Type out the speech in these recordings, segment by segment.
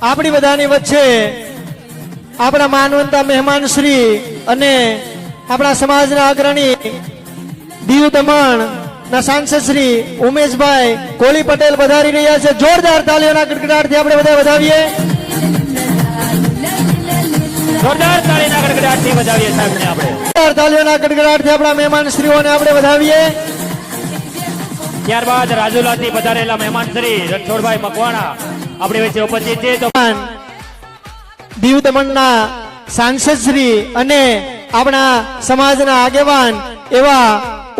આપણી બધાની વચ્ચે આપણા માનવંતા મહેમાન શ્રી અને આપણા સમાજના અગ્રણી દીવ દમણ ના સાંસદ શ્રી ઉમેશભાઈ કોળી પટેલ પધારી રહ્યા છે। જોરદાર તાળીઓના ગડગડાટથી આપણે બધા વધાવીએ। જોરદાર તાળીના ગડગડાટથી વધાવીએ સાહેબને આપણે। જોરદાર તાળીઓના ગડગડાટથી આપણા મહેમાન શ્રીઓને આપણે વધાવીએ। ત્યારબાદ રાજુલાથી પધારેલા મહેમાન શ્રી રણછોડભાઈ મકવાણા આપણી વચ્ચે ઉપસ્થિત છે। તો દીવ દમણના સાંસદ શ્રી અને આપણા સમાજના આગેવાન એવા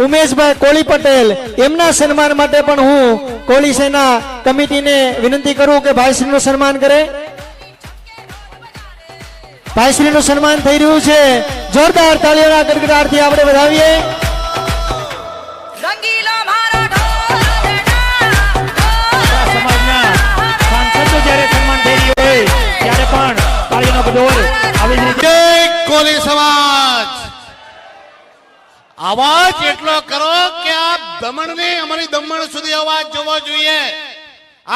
ઉમેશભાઈ કોળી પટેલ એમના સન્માન માટે પણ હું કોળી સેના કમિટીને વિનંતી કરું કે ભાઈશ્રીનું સન્માન કરે। ભાઈશ્રીનું સન્માન થઈ રહ્યું છે। જોરદાર તાળીઓના ગડગડાટથી આપણે વધાવીએ। સમાજના સાંસદનું જ્યારે સન્માન થઈ રહ્યું હોય ત્યારે પણ તાળીનો ગઢોર આવી જ રીતે કોળી સમાજ અવાજ એટલો કરો કે આ દમણની અમારી દમણ સુધી અવાજ જોવો જોઈએ।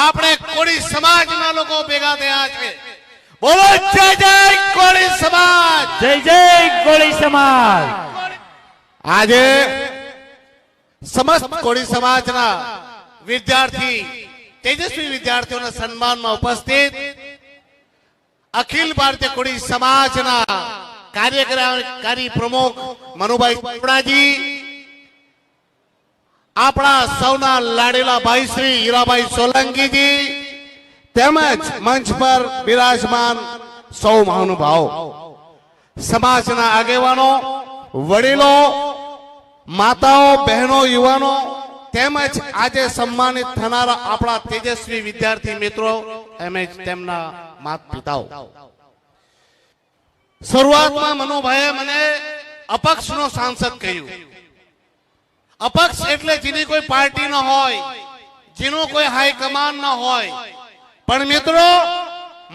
આપણે કોળી સમાજના લોકો ભેગા થયા છે। બોલો જય જય કોળી સમાજ, જય જય કોળી સમાજ। આજે સમસ્ત કોળી સમાજના વિદ્યાર્થી તેજસ્વી વિદ્યાર્થીઓના સન્માનમાં ઉપસ્થિત અખિલ ભારતીય કોળી સમાજના કાર્યકારી પ્રમુખ મનુભાઈ ચોપડાજી, આપણા સૌના લાડેલા ભાઈ શ્રી હીરાભાઈ સોલંકીજી તેમજ મંચ પર બિરાજમાન સૌ મહાનુભાવો, સમાજના આગેવાનો, વડીલો, માતાઓ, બહેનો, યુવાનો તેમજ આજે સન્માનિત થનારા આપણા તેજસ્વી વિદ્યાર્થી મિત્રો એમ તેમના માતા પિતાઓ। શરૂઆતમાં મનોભાઈએ મને અપક્ષનો સાંસદ કહ્યું। અપક્ષ એટલે જેની કોઈ પાર્ટી ન હોય, જેનું કોઈ હાઈકમાન્ડ ન હોય, પણ મિત્રો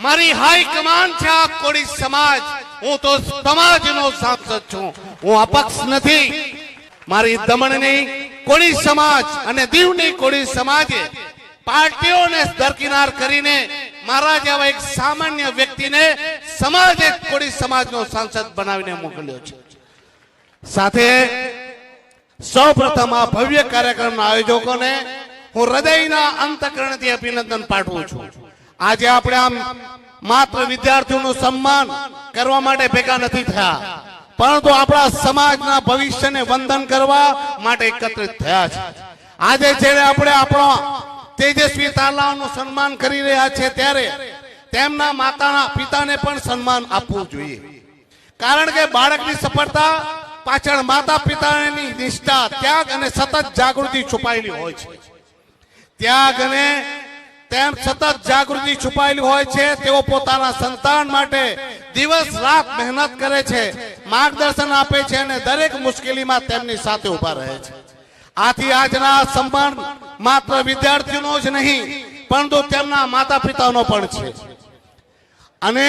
મારી હાઈકમાન્ડ છે આ કોળી સમાજ। હું તો સમાજનો સાંસદ છું, હું અપક્ષ નથી। મારી દમણની કોળી સમાજ અને દીવની કોળી સમાજે પાર્ટીઓને દરકિનાર કરીને મારા જેવા એક સામાન્ય વ્યક્તિને સમાજે કોળી સમાજનો સાંસદ બનાવીને મોકલ્યો છે। સાથે સૌપ્રથમ આ ભવ્ય કાર્યક્રમના આયોજકોને હું હૃદયના અંતઃકરણથી અભિનંદન પાઠવું છું। આજે આપણે આમ માત્ર વિદ્યાર્થીઓનું સન્માન કરવા માટે ભેગા નથી થયા, પરંતુ આપણા સમાજના ભવિષ્યને વંદન કરવા માટે એકત્રિત થયા છે। આજે જ્યારે આપણે આપણો તેજસ્વી તાલાઓનું સન્માન કરી રહ્યા છે ત્યારે તેમના માતાના પિતાને પણ સન્માન આપવું જોઈએ, કારણ કે બાળકની સફળતા પાછળ માતા પિતાની નિષ્ઠા, ત્યાગ અને સતત જાગૃતિ છુપાયેલી હોય છે। ત્યાગ અને તેમ સતત જાગૃતિ છુપાયેલી હોય છે। તેઓ પોતાના સંતાન માટે દિવસ રાત મહેનત કરે છે, માર્ગદર્શન આપે છે અને દરેક મુશ્કેલીમાં તેમની સાથે ઉભા રહે છે। આથી આજના સન્માન માત્ર વિદ્યાર્થીઓનો જ નહીં પરંતુ તેમના માતા પિતાનો પણ છે। અને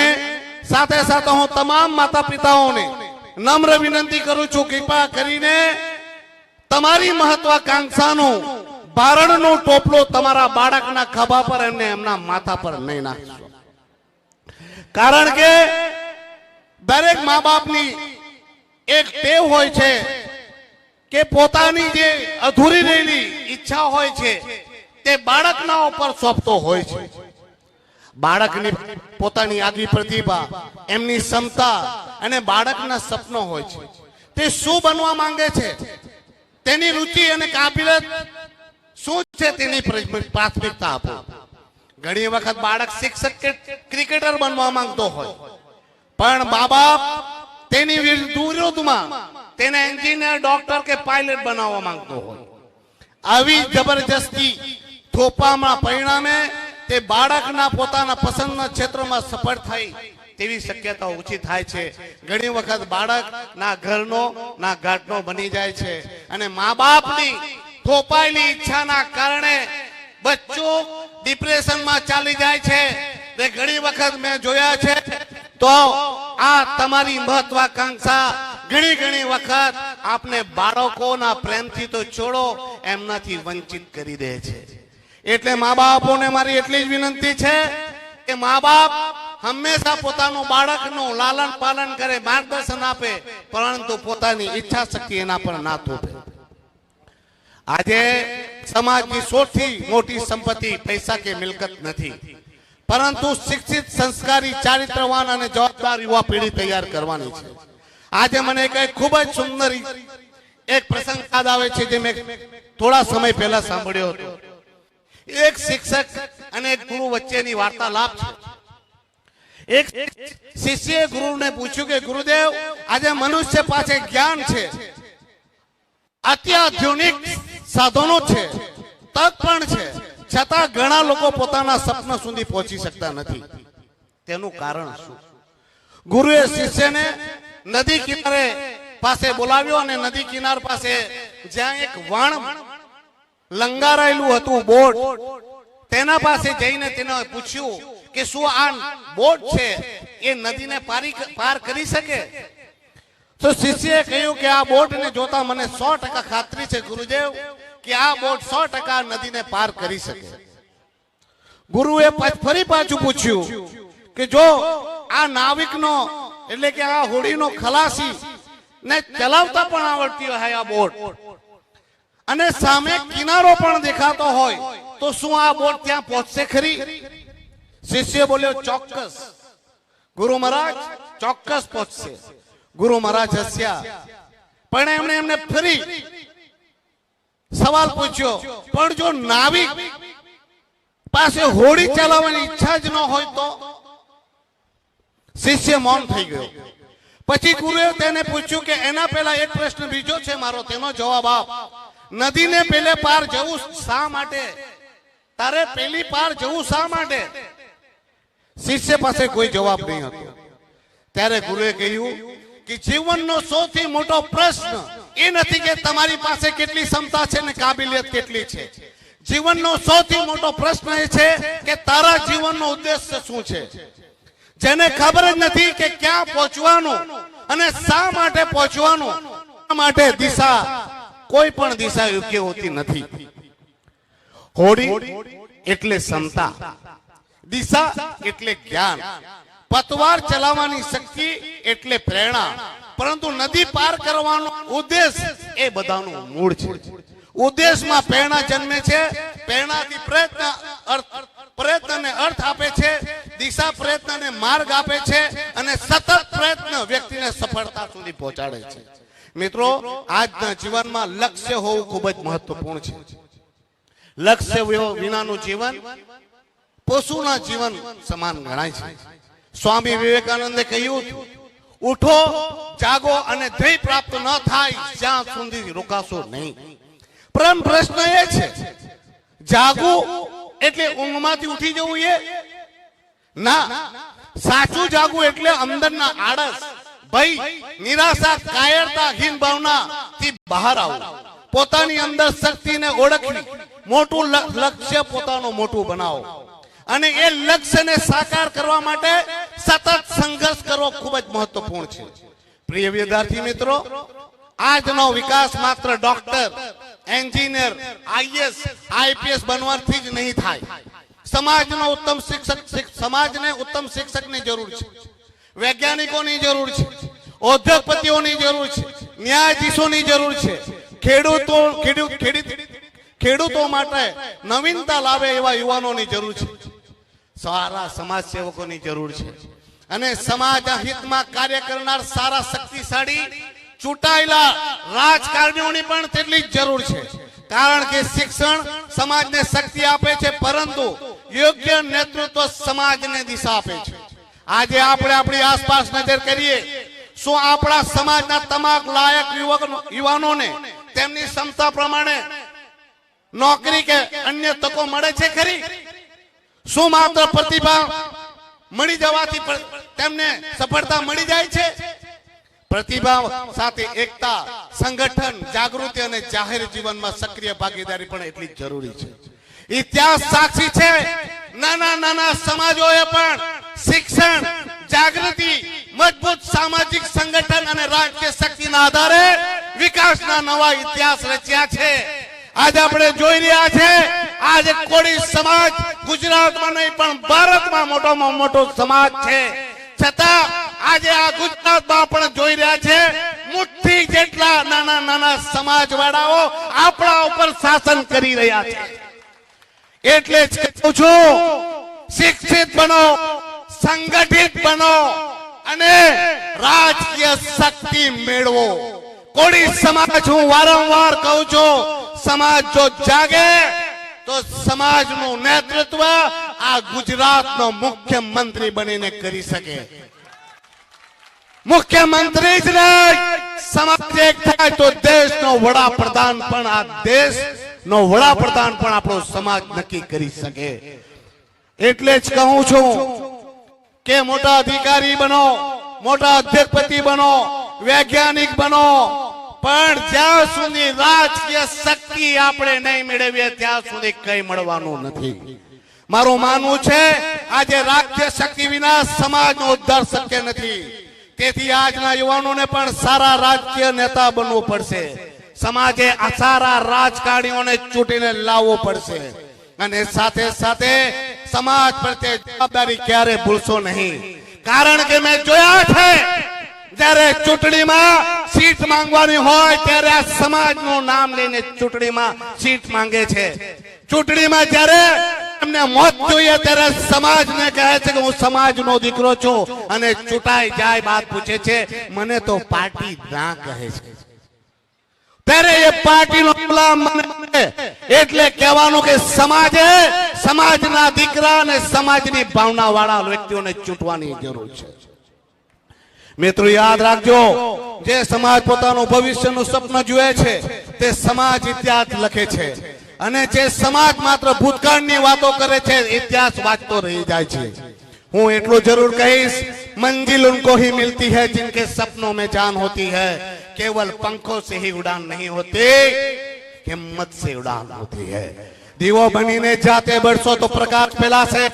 સાથે સાથે હું તમામ માતા પિતાઓને નમ્ર વિનંતી કરું છું, કૃપા કરીને તમારી મહત્વાકાંક્ષાનું ભારણનું ટોપલું તમારા બાળકના ખભા પર અને એમના માથા પર નહીં નાખશો, કારણ કે દરેક મા બાપની એક ટેવ હોય છે કે પોતાની જે અધૂરી રહેલી ઈચ્છા હોય છે તે બાળકના ઉપર સોંપતો હોય છે। બાળકની પોતાની આગવી પ્રતિભા, એમની ક્ષમતા અને બાળકના સપનો હોય છે। તે શું બનવા માંગે છે, તેની રુચિ અને કાબિલિયત શું છે તેની પ્રાથમિકતા આપો। ઘણી વખત બાળક શિક્ષક કે ક્રિકેટર બનવા માંગતો હોય, પણ મા બાપ તેની વિરુદ્ધમાં તેને એન્જિનિયર, ડોક્ટર કે પાયલટ બનાવવા માંગતો હોય। આવી જબરજસ્તી થોપામાં પરિણામે તે બાળકના પોતાના પસંદના ક્ષેત્રમાં સફળ થઈ તેવી શક્યતા ઓછી થાય છે। ઘણી વખત બાળક ના ઘરનો ના ઘાટનો બની જાય છે અને મા બાપની થોપાયેલી ઈચ્છાના કારણે બચ્ચો ડિપ્રેશનમાં ચાલી જાય છે। ઘણી વખત મેં જોયા છે તો આ તમારી મહત્વાકાંક્ષા ઘણી વખત આપને બાળકોના પ્રેમથી તો છોડો, એમનાથી વંચિત કરી દે છે। એટલે મા બાપોને મારી એટલી જ વિનંતી છે કે મા બાપ હંમેશા પોતાનું બાળકનું લાલન પાલન કરે, માર્ગદર્શન આપે, પરંતુ પોતાની ઈચ્છા શક્તિ એના પર ના થોપે. આજે સમાજની સૌથી મોટી સંપત્તિ પૈસા કે મિલકત નથી, પરંતુ શિક્ષિત, સંસ્કારી, ચારિત્રવાન અને જવાબદાર યુવા પેઢી તૈયાર કરવાની છે. આજે મને એક ખૂબ જ સુંદર એક પ્રસંગ યાદ આવે છે, જે મેં થોડા સમય પહેલા સાંભળ્યો હતો. એક શિક્ષક અને એક ગુરુ વચ્ચેની વાર્તાલાપ છે. એક શિષ્યએ ગુરુને પૂછ્યું કે ગુરુદેવ, આજે મનુષ્ય પાસે જ્ઞાન છે, અત્યાધુનિક સાધનો છે, તક પણ છે, છતાં ઘણા લોકો પોતાના સપના સુધી પહોંચી શકતા નથી. તેનું કારણ શું? ગુરુએ શિષ્યને નદી કિનારે પાસે બોલાવ્યો અને નદી કિનાર પાસે જ્યાં એક વાણ લંગારાયેલું હતું, બોટ, તેના પાસે જઈને તેને પૂછ્યું કે શું આ બોટ છે એ નદીને પાર કરી શકે? તો શિષ્યએ કહ્યું કે આ બોટને જોતા મને 100% ખાતરી છે ગુરુદેવ કે આ બોટ 100% નદીને પાર કરી શકે. ગુરુએ ફરી પાછું પૂછ્યું કે જો આ નાવિકનો એટલે કે આ હોડીનો ખલાસી ને ચલાવતા પણ આવડતી હોય આ બોટ, અને સામે કિનારો પણ દેખાતો હોય, તો શું આ બોટ ત્યાં પહોંચશે ખરી? શિષ્ય બોલ્યો ચોક્કસ ગુરુ મહારાજ, ચોક્કસ પહોંચશે. ગુરુ મહારાજ હસ્યા, પણ એમને ફરી સવાલ પૂછ્યો, પણ જો નાવિક પાસે હોડી ચલાવવાની ઈચ્છા જ ન હોય તો? શિષ્ય મૌન થઈ ગયો. પછી ગુરુએ તેને પૂછ્યું કે એના પહેલા એક પ્રશ્ન બીજો છે મારો, તેનો જવાબ આપ. નદીને પેલે પાર જવું શા માટે? તારે પેલી પાર જવું શા માટે? શિષ્ય પાસે કોઈ જવાબ નહીં હતો. ત્યારે ગુરુએ કહ્યું કે જીવનનો સૌથી મોટો પ્રશ્ન એ નથી કે તમારી પાસે કેટલી ક્ષમતા છે ને કાબિલિયત કેટલી છે. જીવનનો સૌથી મોટો પ્રશ્ન એ છે કે તારા જીવનનો ઉદ્દેશ્ય શું છે. જેને ખબર જ નથી કે ક્યાં પહોંચવાનું અને શા માટે પહોંચવાનું, માટે દિશા, કોઈ પણ દિશા યોગ્ય હોતી નથી. હોડી એટલે ક્ષમતા, દિશા એટલે જ્ઞાન, પતવાર ચલાવવાની શક્તિ એટલે પ્રેરણા, પરંતુ નદી પાર કરવાનો ઉદ્દેશ એ બધાનું મૂળ છે. ઉદ્દેશમાં પ્રેરણા જન્મે છે, પ્રેરણાથી પ્રયત્નને અર્થ આપે છે, દિશા પ્રયત્નને માર્ગ આપે છે, અને સતત પ્રયત્ન વ્યક્તિને સફળતા સુધી પહોંચાડે છે. મિત્રો, આજના જીવનમાં લક્ષ્ય હોવું ખૂબ જ મહત્વપૂર્ણ છે. લક્ષ્ય વિનાનું જીવન પશુના જીવન સમાન ગણાય છે. સ્વામી વિવેકાનંદે કહ્યું, ઉઠો, જાગો અને ધ્યેય પ્રાપ્ત ન થાય જ્યાં સુધી રોકાશો નહીં. પરમ પ્રશ્ન એ છે, જાગવું એટલે ઊંઘમાંથી ઉઠી જવું એ ના. સાચું જાગવું એટલે અંદરના આળસ, ભય, નિરાશા, કાયરતા, હીન ભાવનાથી બહાર આવવું, પોતાની અંદર શક્તિને ઓળખવી, મોટું લક્ષ્ય પોતાનું મોટું બનાવો, અને એ લક્ષ્યને સાકાર કરવા માટે સતત સંઘર્ષ કરવો ખૂબ જ મહત્વપૂર્ણ છે. પ્રિય વિદ્યાર્થી મિત્રો, આજનો વિકાસ માત્ર ડોક્ટર, એન્જિનિયર, આઈએસ, આઈપીએસ બનવાથી જ નહીં થાય. સમાજને ઉત્તમ શિક્ષકની જરૂર છે, વૈજ્ઞાનિકોની જરૂર છે, ઉદ્યોગપતિઓની જરૂર છે, ન્યાયાધીશોની જરૂર છે, ખેડૂતો માટે નવીનતા લાવે એવા યુવાનોની જરૂર છે, સારા સમાજ સેવકોની જરૂર છે, અને સમાજના હિતમાં કાર્ય કરનાર સારા શક્તિશાળી ચૂંટાયેલા રાજકારણીઓની પણ તેટલી જ જરૂર છે. કારણ કે શિક્ષણ સમાજને શક્તિ આપે છે, પરંતુ યોગ્ય નેતૃત્વ સમાજને દિશા આપે છે. આજે આપણે આપણી આસપાસ નજર કરીએ, શું આપણા સમાજના તમામ લાયક યુવાનોને તેમની ક્ષમતા પ્રમાણે નોકરી કે અન્ય તકો મળે છે ખરી? શું માત્ર પ્રતિભા મળી જવાથી તેમને સફળતા મળી જાય છે? પ્રતિભા સાથે એકતા, સંગઠન, જાગૃતિ અને જાહેર જીવનમાં સક્રિય ભાગીદારી પણ એટલી જ જરૂરી છે. ઇતિહાસ સાક્ષી છે, નાના સમાજોએ પણ શિક્ષણ, જાગૃતિ, મજબૂત સામાજિક સંગઠન અને રાજકીય શક્તિના આધારે વિકાસના નવા ઇતિહાસ રચ્યા છે. આજે આપણે જોઈ રહ્યા છે, આજે કોળી સમાજ ગુજરાતમાં નહીં પણ ભારતમાં મોટોમાં મોટો સમાજ છે, છતાં આજે આ ગુજરાતમાં પણ જોઈ રહ્યા છે મુઠ્ઠી જેટલા નાના નાના સમાજવાળાઓ આપણા ઉપર શાસન કરી રહ્યા છે. એટલે જ કહું છું, શિક્ષિત બનો, સંગઠિત બનો અને રાજકીય શક્તિ મેળવો. કોળી સમાજ, હું વારંવાર કહું છું, સમાજ જો જાગે તો સમાજનું નેતૃત્વ આ ગુજરાતનો મુખ્યમંત્રી બનીને કરી શકે. મુખ્યમંત્રી જ નહીં, સમાજ એક થાય તો દેશનો વડાપ્રધાન પણ, આ દેશનો વડાપ્રધાન પણ આપણો સમાજ નક્કી કરી શકે. એટલે જ કહું છું કે મોટા અધિકારી બનો, મોટા અધ્યક્ષપતિ બનો, વૈજ્ઞાનિક બનો, પણ જ્યાં સુધી રાજકીય શક્તિ આપણે નહીં મેળવીએ ત્યાં સુધી કઈ મળવાનું નથી. મારું માનવું છે આજે રાજકીય શક્તિ વિના સમાજનો ઉદ્ધાર શક્ય નથી. તેથી આજના યુવાનોને પણ સારા રાજકીય નેતા બનવું પડશે. સમાજે આ સારા રાજકારણીઓને ચૂંટીને લાવવો પડશે અને સાથે સાથે સમાજ પ્રત્યે જવાબદારી ક્યારે ભૂલશો નહીં. કારણ કે મેં જોયા છે જ્યારે ચૂંટણીમાં સીટ માંગવાની હોય ત્યારે આ સમાજનું નામ લઈને ચૂંટણીમાં સીટ માંગે છે. ચૂંટણીમાં જ્યારે એમને મત જોઈએ ત્યારે સમાજને કહે છે કે હું સમાજનો દીકરો છું અને ચૂંટાઈ જાય બાદ પૂછે છે મને તો પાર્ટી ના કહે છે. ત્યારે એ પાર્ટીનો ગુલામ બને. એટલે કહેવાનું કે સમાજે સમાજના દીકરા અને સમાજની ભાવના વાળા વ્યક્તિઓને ચૂંટવાની જરૂર છે. મિત્રો યાદ રાખજો, જે સમાજ પોતાનું ભવિષ્યનું સપનું જુએ છે તે સમાજ ઇતિહાસ લખે છે અને જે સમાજ માત્ર ભૂતકાળની વાતો કરે છે ઇતિહાસ વાંચતો રહી જાય છે. હું એટલું જરૂર કહીશ, મંजिल उनको ही मिलती है जिनके सपनों में जान होती है. केवल पंखों से ही उड़ान नहीं होती, हिम्मत से उड़ान होती है. દીવો બનીને જાતે બળશો તો પ્રકાશ ફેલાશે,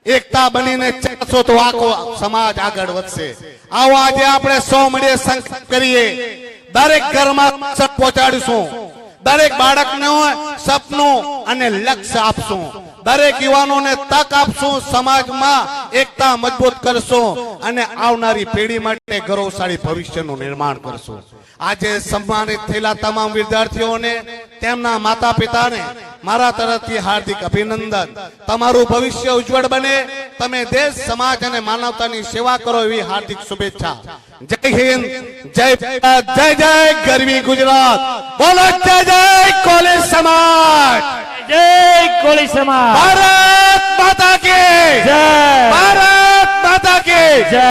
એકતા બનીને ચાલશો તો આખો સમાજ આગળ વધશે. આવો આજે આપણે સૌ મળીએ સંકલ્પ કરીએ, દરેક ઘરમાં પહોંચાડીશું, દરેક બાળકને સપનું અને લક્ષ્ય આપશું, દરેક યુવાનોને તક આપશું, સમાજમાં એકતા મજબૂત કરશું અને આવનારી પેઢી માટે ગૌરવશાળી ભવિષ્યનું નિર્માણ કરશું. આજે સન્માનિત થયેલા તમામ વિદ્યાર્થીઓને, તેમના માતા પિતાને મારા તરફથી હાર્દિક અભિનંદન. તમારું ભવિષ્ય ઉજ્જવળ બને, તમે દેશ, સમાજ અને માનવતાની સેવા કરો એવી હાર્દિક શુભેચ્છા. જય હિન્દ, જય ભારત, જય જય ગરવી ગુજરાત. બોલો જય જય કોળી સમાજ, જય કોળી સમાજ. ભારત માતા કી જય. ભારત માતા કી જય.